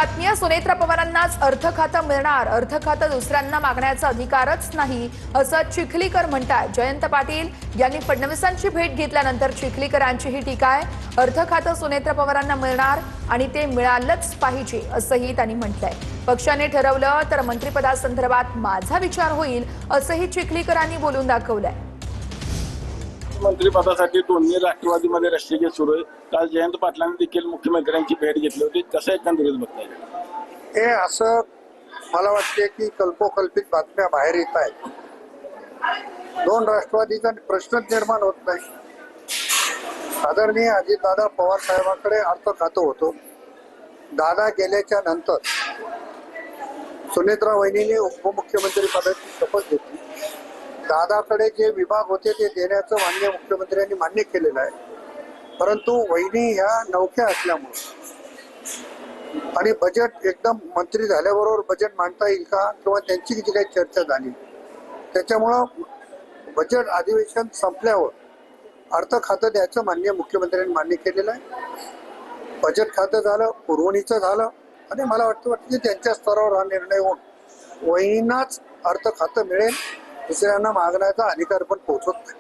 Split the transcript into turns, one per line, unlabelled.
आत्मीय सुनेत्रा पवारांनाच अर्थ खातं मिळणार, अर्थ खातं दुसऱ्यांना मागण्याचा अधिकारच नाही असं चिखलीकर म्हणतात। जयंत पाटील यांनी फडणवीसांची भेट घेतल्यानंतर चिखलीकरांची ही टीका आहे। अर्थ खातं सुनेत्रा पवारांना मिळणार आणि ते मिळालंच पाहिजे असंही त्यांनी म्हटलंय। पक्षाने ठरवलं तर मंत्रिपदासंदर्भात माझा विचार होईल असंही चिखलीकरांनी बोलून दाखवलंय।
मंत्रिपदासाठी दोन्ही राष्ट्रवादीमध्ये रस्सीखेच सुरू आहे। काल जयंत पाटलांनी देखील मुख्यमंत्र्यांची भेट घेतली होती, कसं एकंदरीत बघताय?
हे असं मला वाटते की कल्पोकल्पित बातम्या बाहेर येत आहेत। दोन राष्ट्रवादीचा प्रश्नच निर्माण होत नाही। आदरणीय अजितदादा पवार साहेबांकडे अर्थ खातं होतं। दादा गेल्याच्या नंतर सुनेत्रा वहिनीने उपमुख्यमंत्री पदाची शपथ घेतली। दादाकडे जे विभाग होते ते देण्याचं मान्य मुख्यमंत्र्यांनी मान्य केलेलं आहे, परंतु वहिनी ह्या नवख्या असल्यामुळे आणि बजेट एकदम मंत्री झाल्याबरोबर बजेट मांडता येईल का किंवा त्यांची जी काही चर्चा झाली त्याच्यामुळं बजेट अधिवेशन संपल्यावर अर्थ खातं द्यायचं मान्य मुख्यमंत्र्यांनी मान्य केलेलं आहे। बजेट खातं झालं, पुरवणीचं झालं आणि मला वाटतं की त्यांच्या स्तरावर हा निर्णय होऊन वहिनींनाच अर्थ खातं मिळेल, दुसऱ्यांना मागण्याचा अधिकार पण पोहोचत नाही।